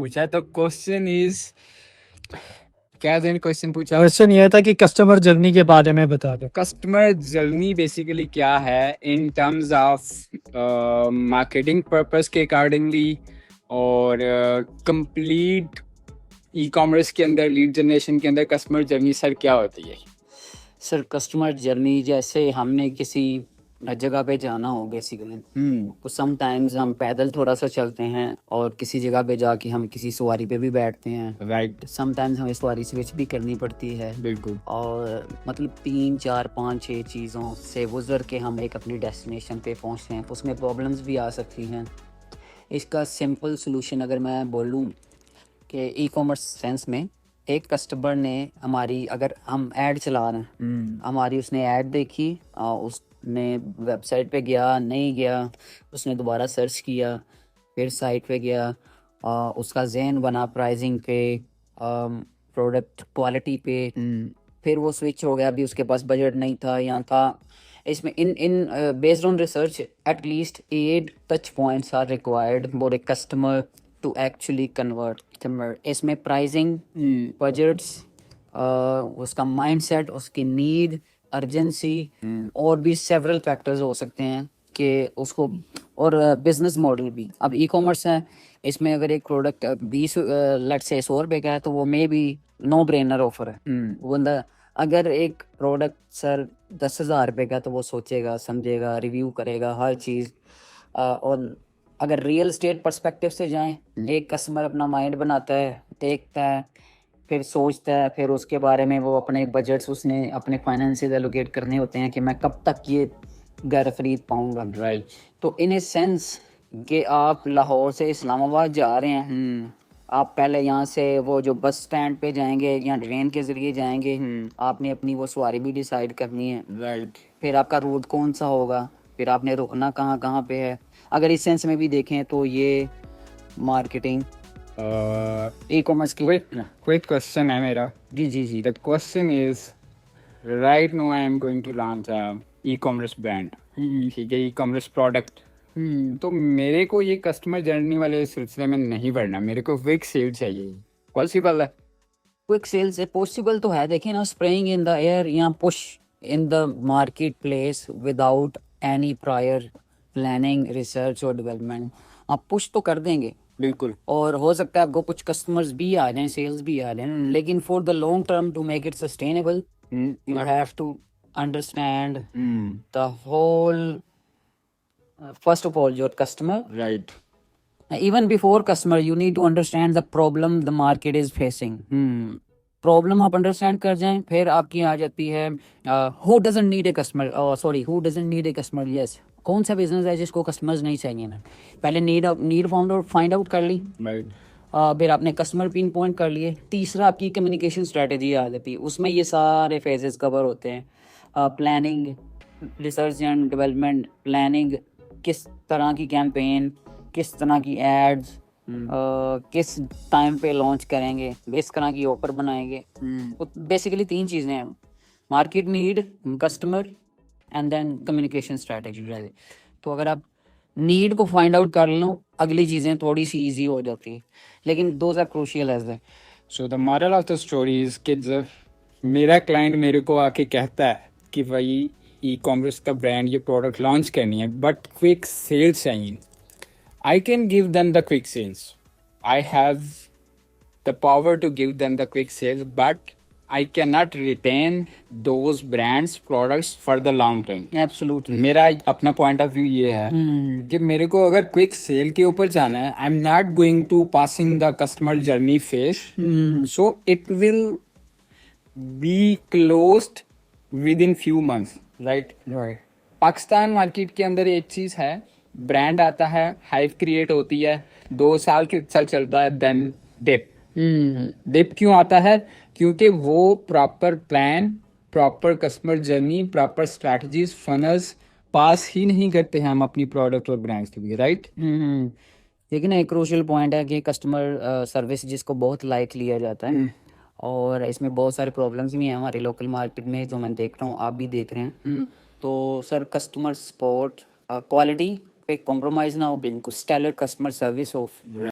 पूछा है, तो क्वेश्चन इज क्या देन क्वेश्चन पूछा? क्वेश्चन ये था कि कस्टमर जर्नी के बारे में बता दो। कस्टमर जर्नी बेसिकली क्या है in terms of marketing purpose के अकॉर्डिंगली, और कंप्लीट ई कॉमर्स के अंदर लीड जनरेशन के अंदर कस्टमर जर्नी सर क्या होती है? सर कस्टमर जर्नी जैसे हमने किसी जगह पे जाना हो बेसिकली, तो समटाइम्स हम पैदल थोड़ा सा चलते हैं और किसी जगह पे जाके हम किसी सवारी पे भी बैठते हैं। राइट, समटाइम्स हमें सवारी स्विच भी करनी पड़ती है, बिल्कुल। और मतलब 3 4 5 6 चीज़ों से गुजर के हम एक अपनी डेस्टिनेशन पे पहुंचते हैं, तो उसमें प्रॉब्लम्स भी आ सकती हैं। इसका सिंपल सोल्यूशन अगर मैं बोलूँ कि ई कॉमर्स सेंस में, एक कस्टमर ने हमारी, अगर हम ऐड चला रहे हैं, हमारी उसने ऐड देखी, उसने वेबसाइट पे गया, नहीं गया, उसने दोबारा सर्च किया, फिर साइट पे गया, उसका ज़हन बना प्राइसिंग पे, प्रोडक्ट क्वालिटी पे, फिर वो स्विच हो गया, अभी उसके पास बजट नहीं था या था। इसमें इन इन based on research at least 8 touch points are required for a customer to actually convert. इसमें प्राइसिंग, बजट्स, उसका माइंडसेट, उसकी नीड, अर्जेंसी, और भी सेवरल फैक्टर्स हो सकते हैं कि उसको, और बिजनेस मॉडल भी। अब ई कॉमर्स है, इसमें अगर एक प्रोडक्ट 20 लट से 100 रुपये का है तो वो मे भी नो ब्रेनर ऑफर है। वो बंदा, अगर एक प्रोडक्ट सर 10,000 रुपये का, तो वो सोचेगा, समझेगा, रिव्यू करेगा हर चीज़। और अगर रियल स्टेट पर्सपेक्टिव से जाएं, एक कस्टमर अपना माइंड बनाता है, देखता है, फिर सोचता है, फिर उसके बारे में वो अपने बजट्स, उसने अपने फाइनेंसेस एलोकेट करने होते हैं कि मैं कब तक ये घर खरीद पाऊंगा। राइट। तो इन ए सेंस कि आप लाहौर से इस्लामाबाद जा रहे हैं, आप पहले यहाँ से वो जो बस स्टैंड पे जाएंगे या ट्रेन के ज़रिए जाएंगे, आपने अपनी वो सवारी भी डिसाइड करनी है। राइट। फिर आपका रूट कौन सा होगा, फिर आपने रुकना कहाँ कहाँ पे है। अगर इस सेंस में भी देखें तो ये मार्केटिंग ई कॉमर्स की। क्विक क्वेश्चन है मेरा। जी जी जी। The question is, right now I am going to launch e commerce brand, ठीक है, ई कॉमर्स प्रोडक्ट। तो मेरे को ये कस्टमर जर्नी वाले सिलसिले में नहीं बढ़ना, मेरे को क्विक सेल चाहिए। पॉसिबल है? क्विक सेल से पॉसिबल तो है, देखिए ना, स्प्रेइंग इन द एयर या push in the market place without any prior planning, research और डेवलपमेंट। आप पुश तो कर देंगे बिल्कुल। और हो सकता है आपको कुछ कस्टमर्स भी आ जाएं, सेल्स भी आ जाएं, लेकिन for the long term to make it sustainable you have to understand the whole, first of all your customer. Right. Even before customer you need to understand the problem the market is facing. Problem आप understand कर जाएं, फिर आपकी आ जाती है who doesn't need a customer, sorry, who doesn't need a customer. Yes, कौन सा business है जिसको कस्टमर्स नहीं चाहिए ना। पहले नीड फाइंड आउट कर ली, राइट। फिर आपने कस्टमर पिन पॉइंट कर लिए, तीसरा आपकी कम्युनिकेशन स्ट्रेटजी आ जाती है, उसमें ये सारे फेजेस कवर होते हैं। Planning, research and development, planning, किस तरह की कैंपेन, किस तरह की एड्स, किस टाइम पे लॉन्च करेंगे, किस तरह की ऑफर बनाएंगे। तो बेसिकली 3 चीज़ें हैं, market need, customer and then communication strategy. तो अगर आप नीड को फाइंड आउट कर लो, अगली चीज़ें थोड़ी सी इजी हो जाती है, लेकिन those are crucial as that. So the moral of the story is कि जब मेरा क्लाइंट मेरे को आके कहता है कि भाई ई कॉमर्स का ब्रांड, ये प्रोडक्ट लॉन्च करनी है बट क्विक सेल्स चाहिए, I can give them the quick sales. I have the power to give them the quick sales, but I cannot retain those brands products for the long term. Absolutely. मेरा अपना point of view ये है कि मेरे को अगर quick cell के ऊपर जाना है, I am not going to passing the customer journey phase, so it will be closed within few months. Right. Pakistan market के अंदर एक चीज है, ब्रांड आता है, हाइप क्रिएट होती है, 2 साल के साल चलता है, देन डिप। डिप क्यों आता है? क्योंकि वो proper plan, proper customer journey, proper strategies, funnels पास ही नहीं करते हैं हम अपनी प्रोडक्ट और ब्रांड्स के लिए। राइट। लेकिन एक क्रूशियल पॉइंट है कि कस्टमर सर्विस जिसको बहुत लाइट लिया जाता है, और इसमें बहुत सारे प्रॉब्लम्स भी हैं हमारे लोकल मार्केट में, जो मैं देख रहा हूँ, आप भी देख रहे हैं। तो सर कस्टमर सपोर्ट, क्वालिटी पे कॉम्प्रोमाइज़ ना हो, बिल्कुल स्टेलर कस्टमर सर्विस हो,